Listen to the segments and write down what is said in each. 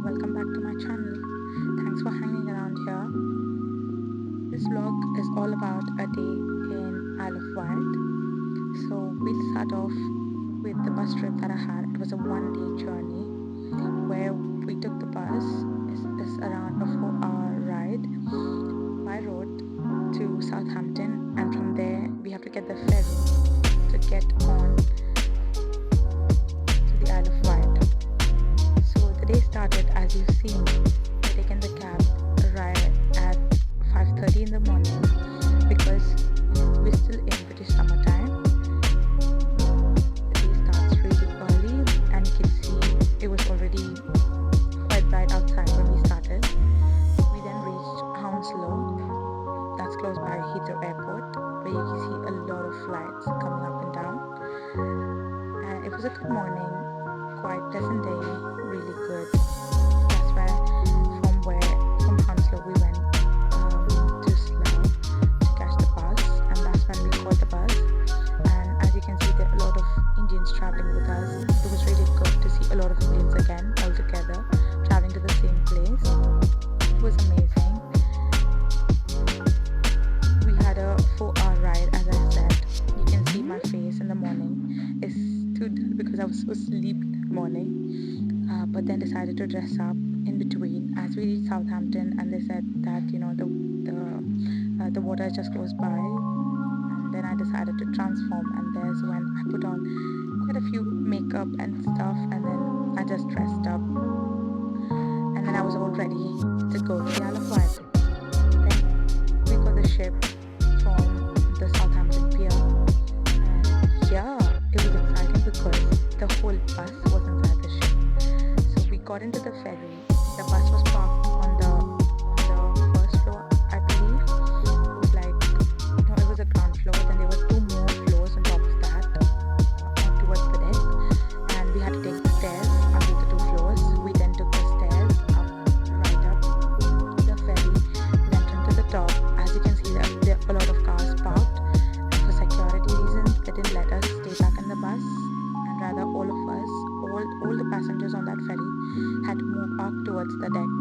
welcome back to my channel. Thanks for hanging around here. This vlog is all about a day in Isle of Wight. So we'll start off with the bus trip that I had. It was a one-day journey where we took the bus. It's around a 4-hour ride by road to Southampton, and from there we have to get the ferry to get on to the Isle of Wight. So the day started as you've seen. We're taking the cab right at 5:30 in the morning because we're still in British summertime. The day starts really early, and you can see it was already quite bright outside when we started. We then reached Hounslow, that's close by Heathrow Airport, where you can see a lot of flights coming up and down. And it was a good morning, quite pleasant day, really good. That's where from Hounslow we went to Slough to catch the bus, and that's when we caught the bus. And as you can see, there are a lot of Indians traveling with us. It was really good to see a lot of Indians again all together traveling to the same place. It was amazing. We had a 4-hour ride, as I said. You can see my face in the morning is too dull because I was so sleepy that morning. But then decided to dress up in between as we reached Southampton, and they said that the water is just close by, and then I decided to transform, and there's when I put on quite a few makeup and stuff, and then I just dressed up, and then I was all ready to go to the Isle of Wight. Then we got the ship from the Southampton pier, and yeah, it was exciting because the whole bus was inside the ship. So we got into the ferry. The bus was parked on the first floor, I believe. It was like, no, it was a ground floor. Then there were 2 more floors on top of that, towards the deck, and we had to take the stairs under the 2 floors. We then took the stairs right up the ferry, went into the top. As you can see, there are a lot of cars parked, and for security reasons, they didn't let us stay back in the bus, and rather all of us, all the passengers on that ferry had to move up towards the deck.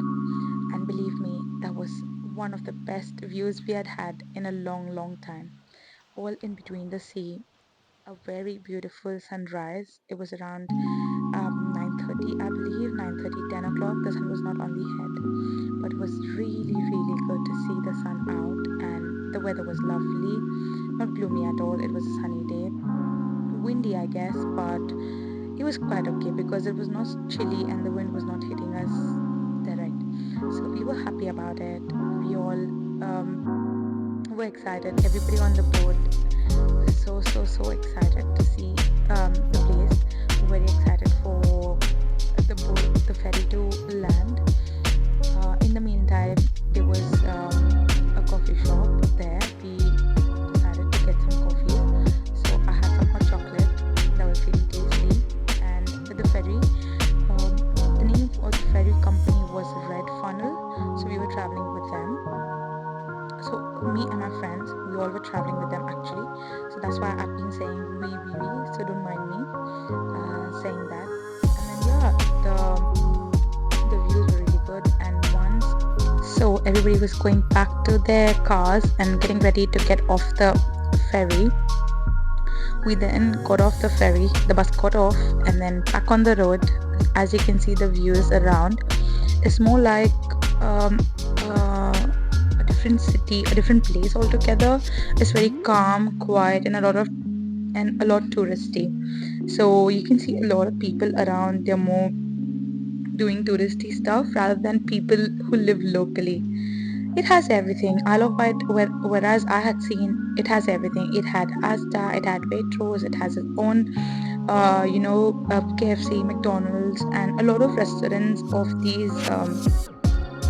And believe me, that was one of the best views we had in a long time. All in between the sea, a very beautiful sunrise. It was around 9:30, I believe, 9:30, 10 o'clock. The sun was not on the head, but it was really good to see the sun out, and the weather was lovely, not gloomy at all. It was a sunny day, windy I guess, but it was quite okay because it was not chilly and the wind was not hitting us direct. So we were happy about it. We all were excited. Everybody on the boat was so excited to see the place. Very excited for the ferry to land. In the meantime, there was a coffee shop there. We decided to get some coffee. So I had some hot chocolate that was really tasty. And with the ferry, the name of the ferry company was Red Funnel. So we were traveling with them. So me and my friends, we all were traveling with them actually. So that's why I've been saying we. So don't mind me saying that. And then yeah, the views were really good. And once, so everybody was going back to their cars and getting ready to get off the ferry. We then got off the ferry. The bus got off and then back on the road. As you can see, the views around, it's more like a different city, a different place altogether. It's very calm, quiet, and a lot touristy. So you can see a lot of people around. They're more doing touristy stuff rather than people who live locally. It has everything. Isle of Wight, whereas I had seen, it has everything. It had Asda, it had Waitrose, it has its own KFC, McDonald's, and a lot of restaurants of these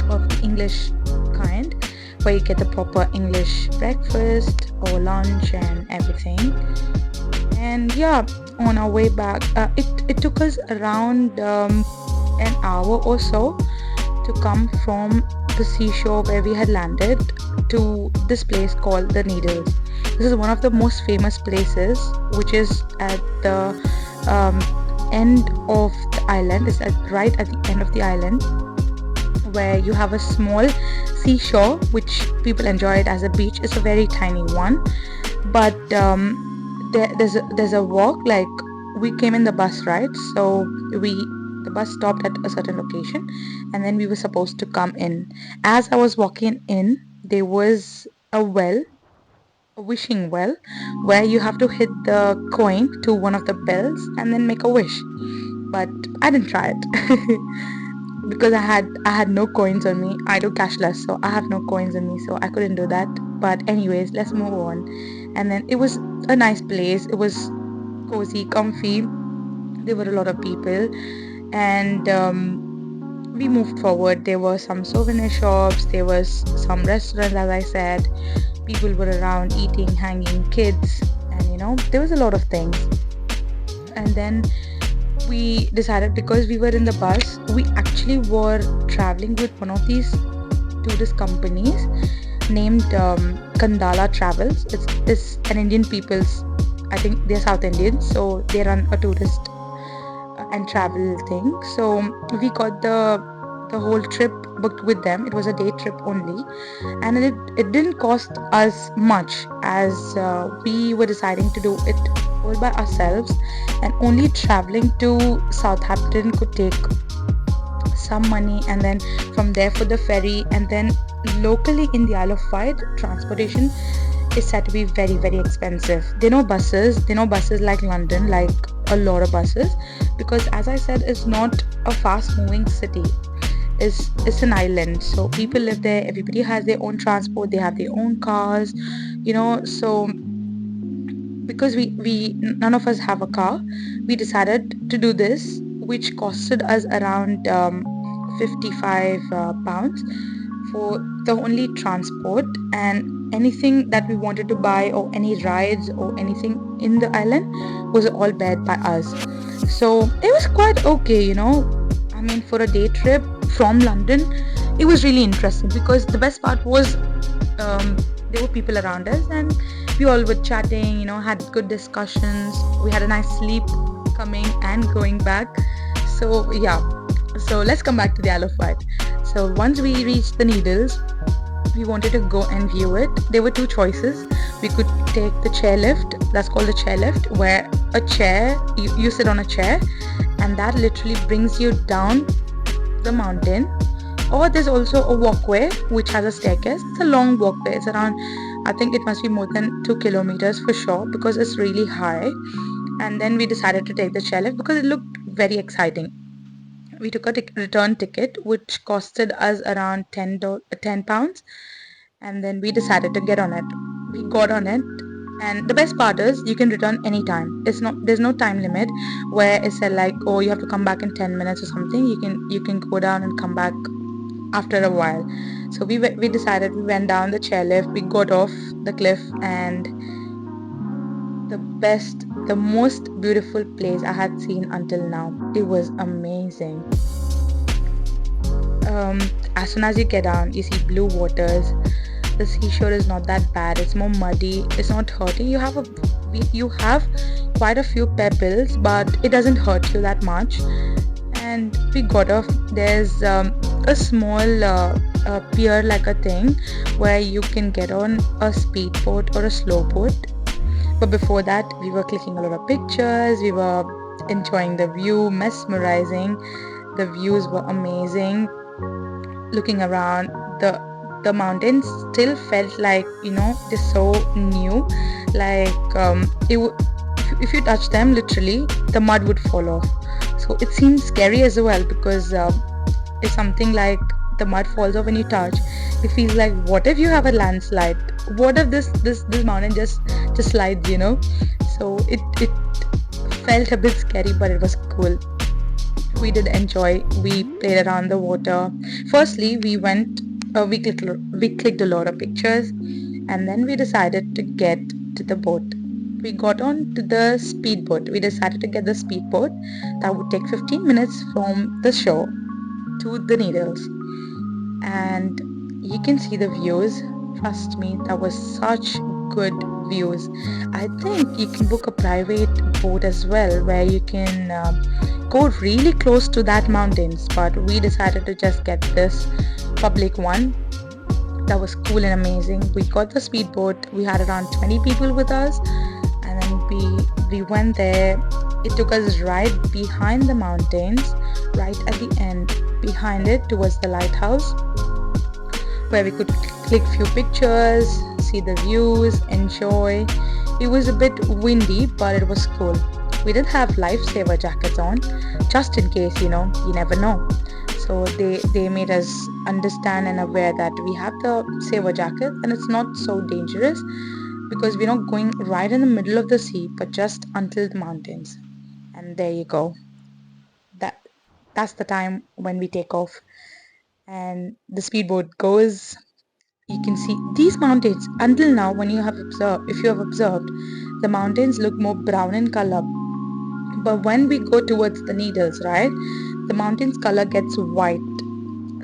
of English kind, where you get the proper English breakfast or lunch and everything. And yeah, on our way back, it took us around an hour or so to come from the seashore where we had landed to this place called the Needles. This is one of the most famous places, which is at the end of the island. It's right at the end of the island, where you have a small seashore, which people enjoy it as a beach. It's a very tiny one, but there's a walk. Like, we came in the bus, right? So we the bus stopped at a certain location, and then we were supposed to come in. As I was walking in, there was a well, a wishing well, where you have to hit the coin to one of the bells and then make a wish. But I didn't try it. Because I had no coins on me. I do cashless, so I have no coins on me, so I couldn't do that. But anyways, let's move on. And then it was a nice place. It was cozy, comfy. There were a lot of people, and we moved forward. There were some souvenir shops. There was some restaurants, as I said. People were around eating, hanging, kids, and there was a lot of things. And then we decided, because we were in the bus, we actually were traveling with one of these tourist companies named Kandala Travels. It's an Indian people's, I think they're South Indian, so they run a tourist and travel thing. So we got the whole trip booked with them. It was a day trip only, and it didn't cost us much, as we were deciding to do it all by ourselves, and only traveling to Southampton could take some money, and then from there for the ferry, and then locally in the Isle of Wight, transportation is said to be very, very expensive. There are no buses like London, like a lot of buses, because as I said, it's not a fast moving city. It's an island, so people live there. Everybody has their own transport. They have their own cars, so because we none of us have a car, we decided to do this, which costed us around 55 pounds for the only transport, and anything that we wanted to buy, or any rides or anything in the island, was all bared by us. So it was quite okay. I mean, for a day trip from London, it was really interesting, because the best part was there were people around us, and we all were chatting, had good discussions. We had a nice sleep coming and going back. So yeah, so let's come back to the Isle of Wight. So once we reached the Needles, we wanted to go and view it. There were two choices. We could take the chairlift. That's called the chairlift, where a chair, you sit on a chair, and that literally brings you down the mountain. Or there's also a walkway which has a staircase. It's a long walkway. It's around, I think it must be more than 2 kilometers for sure, because it's really high. And then we decided to take the chairlift because it looked very exciting. We took a return ticket, which costed us around 10 pounds, and then we decided to get on it. We got on it, and the best part is you can return anytime. There's no time limit where it said like, oh, you have to come back in 10 minutes or something. You can go down and come back after a while. So we decided, we went down the chairlift, we got off the cliff, and the most beautiful place I had seen until now. It was amazing. As soon as you get down, you see blue waters. The seashore is not that bad. It's more muddy. It's not hurting. You have quite a few pebbles, but it doesn't hurt you that much. And we got off. There's a small pier, like a thing, where you can get on a speedboat or a slow boat. But before that, we were clicking a lot of pictures. We were enjoying the view, mesmerizing. The views were amazing. Looking around, the mountains still felt like, they're so new. Like, if you touch them, literally, the mud would fall off. So it seems scary as well, because it's something like the mud falls off when you touch. It feels like, what if you have a landslide? What if this mountain just slides, So it felt a bit scary, but it was cool. We did enjoy. We played around the water. Firstly, we clicked a lot of pictures, and then we decided to get to the boat. We got on to the speedboat. We decided to get the speedboat. That would take 15 minutes from the shore to the Needles, and you can see the views. Trust me, that was such good views. I think you can book a private boat as well where you can go really close to that mountains, but we decided to just get this public one. That was cool and amazing. We got the speedboat. We had around 20 people with us, and then we went there. It took us right behind the mountains, right at the end, behind it towards the lighthouse, where we could click few pictures, see the views, enjoy. It was a bit windy, but it was cool. We did have lifesaver jackets on, just in case, you never know. So they made us understand and aware that we have the saver jacket and it's not so dangerous because we're not going right in the middle of the sea, but just until the mountains. And there you go. That that's the time when we take off and the speedboat goes. You can see these mountains until now. When you have observed, if you have observed, the mountains look more brown in color, but when we go towards the needles, right, the mountain's color gets white.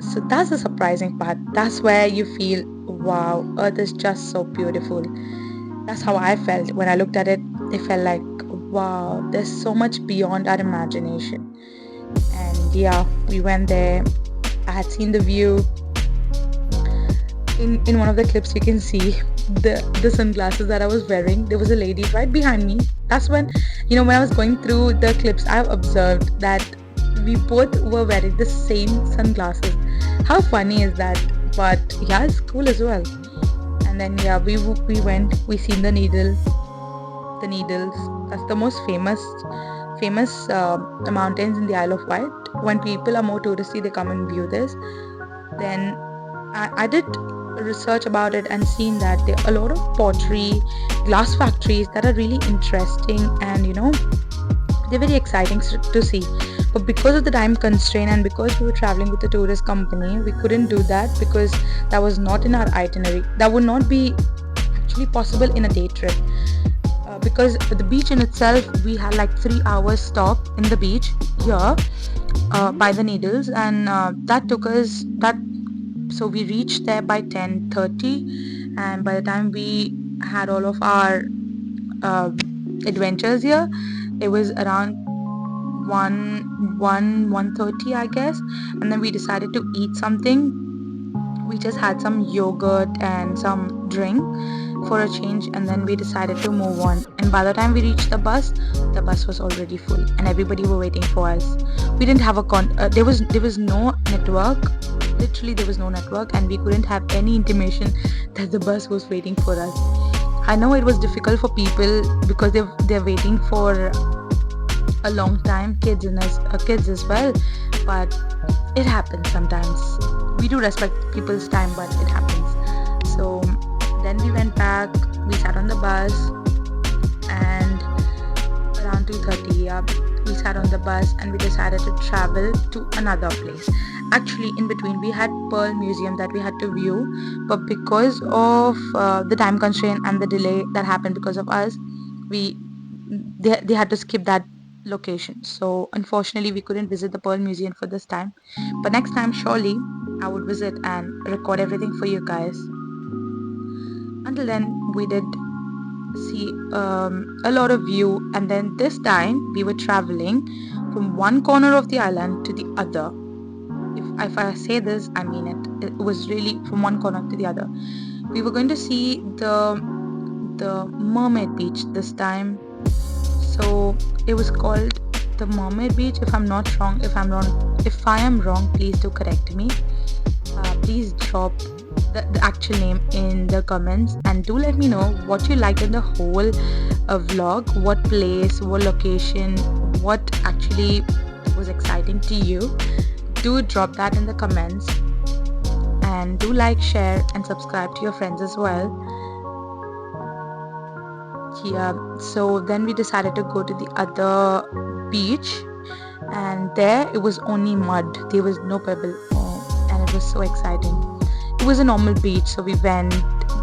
So that's the surprising part. That's where you feel, wow, earth is just so beautiful. That's how I felt when I looked at it. It felt like, wow, there's so much beyond our imagination. And yeah, we went there. I had seen the view. In one of the clips you can see the sunglasses that I was wearing. There was a lady right behind me. That's when when I was going through the clips, I observed that we both were wearing the same sunglasses. How funny is that? But yeah, it's cool as well. And then yeah, we we seen the needles. That's the most famous mountains in the Isle of Wight. When people are more touristy, they come and view this. Then I did research about it and seen that there are a lot of pottery, glass factories that are really interesting, and they're very exciting to see. But because of the time constraint and because we were traveling with a tourist company, we couldn't do that because that was not in our itinerary. That would not be actually possible in a day trip. Because the beach in itself, we had like 3 hours stop in the beach here by the needles, and that took us that. So we reached there by 10:30, and by the time we had all of our adventures here, it was around 1:30, I guess. And then we decided to eat something. We just had some yogurt and some drink for a change, and then we decided to move on. And by the time we reached the bus was already full and everybody were waiting for us. We didn't have there was no network. Literally there was no network, and we couldn't have any intimation that the bus was waiting for us. I know it was difficult for people because they're waiting for a long time, kids as well, but it happens sometimes. We do respect people's time, but it happens. So then we went back, we sat on the bus, and around 2:30 we sat on the bus and we decided to travel to another place. Actually, in between we had Pearl Museum that we had to view, but because of the time constraint and the delay that happened because of us, they had to skip that location. So unfortunately we couldn't visit the Pearl Museum for this time, but next time surely I would visit and record everything for you guys. Until then, we did see a lot of view, and then this time we were traveling from one corner of the island to the other. If I say this, I mean it. It was really from one corner to the other. We were going to see the Mermaid Beach this time. So it was called the Mermaid Beach. If I'm not wrong, if I am wrong, please do correct me. Please drop the actual name in the comments, and do let me know what you liked in the whole vlog. What place, what location, what actually was exciting to you. Do drop that in the comments, and do like, share and subscribe to your friends as well. Yeah, so then we decided to go to the other beach, and there it was only mud. There was no pebble, and it was so exciting. It was a normal beach, so we went.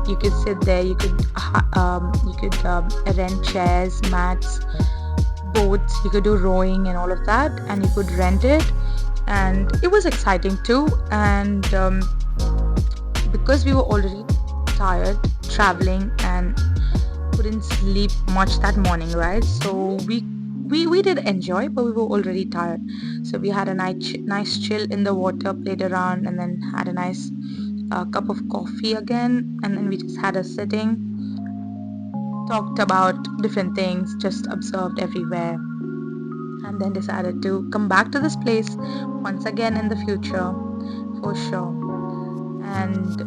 You could sit there, you could rent chairs, mats, boats, you could do rowing and all of that, and you could rent it, and it was exciting too. And because we were already tired traveling and couldn't sleep much that morning, right? So we did enjoy, but we were already tired. So we had a nice chill in the water, played around, and then had a nice cup of coffee again, and then we just had a sitting, talked about different things, just observed everywhere, and then decided to come back to this place once again in the future for sure. And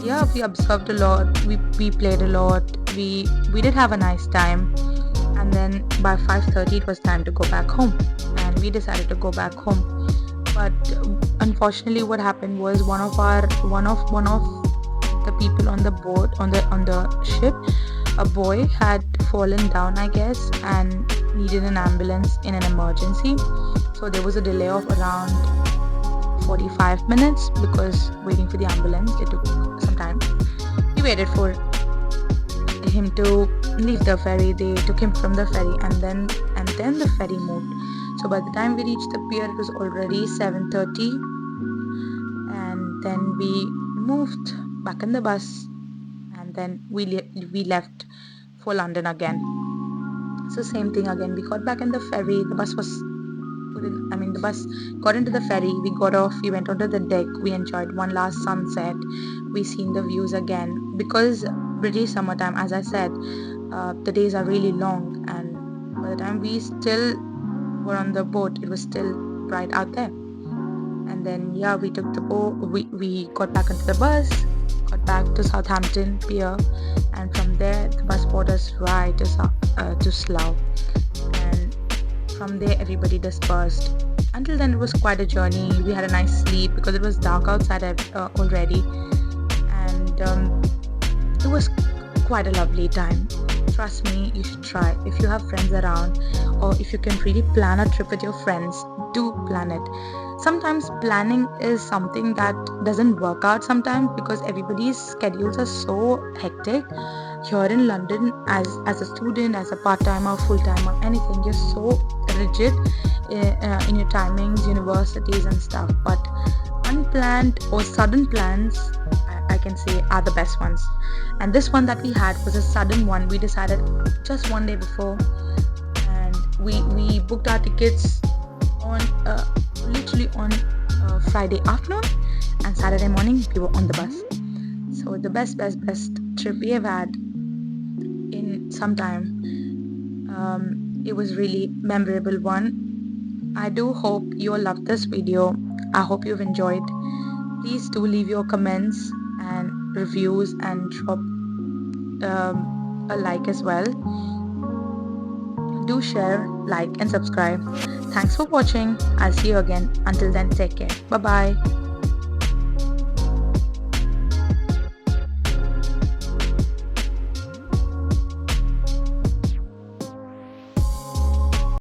yeah, we observed a lot, we played a lot, we did have a nice time. And then by 5:30 it was time to go back home, and we decided to go back home. But unfortunately what happened was one of the people on the boat, on the ship, a boy had fallen down, I guess, and needed an ambulance in an emergency. So there was a delay of around 45 minutes because waiting for the ambulance, it took some time. We waited for him to leave the ferry. They took him from the ferry, and then the ferry moved. So by the time we reached the pier, it was already 7:30, and then we moved back in the bus, and then we left for London again. So same thing again. We got back in the ferry. The bus was the bus got into the ferry. We got off. We went onto the deck. We enjoyed one last sunset. We seen the views again because British summertime, as I said, the days are really long, and by the time we still were on the boat, it was still bright out there. And then yeah, we took the boat. We got back into the bus, got back to Southampton Pier, and from there the bus brought us right to Slough. And from there everybody dispersed. Until then it was quite a journey. We had a nice sleep because it was dark outside already, and it was quite a lovely time. Trust me, you should try. If you have friends around, or if you can really plan a trip with your friends, do plan it. Sometimes planning is something that doesn't work out sometimes because everybody's schedules are so hectic. Here in London, as a student, as a part-timer, full-timer, anything, you're so rigid in your timings, universities and stuff. But unplanned or sudden plans, I can say, are the best ones. And this one that we had was a sudden one. We decided just one day before, and we booked our tickets on literally on Friday afternoon, and Saturday morning we were on the bus. So the best trip we have had in some time. It was really memorable one. I do hope you all loved this video. I hope you've enjoyed. Please do leave your comments and reviews and drop a like as well. Do share, like and subscribe. Thanks for watching. I'll see you again. Until then, take care. Bye bye.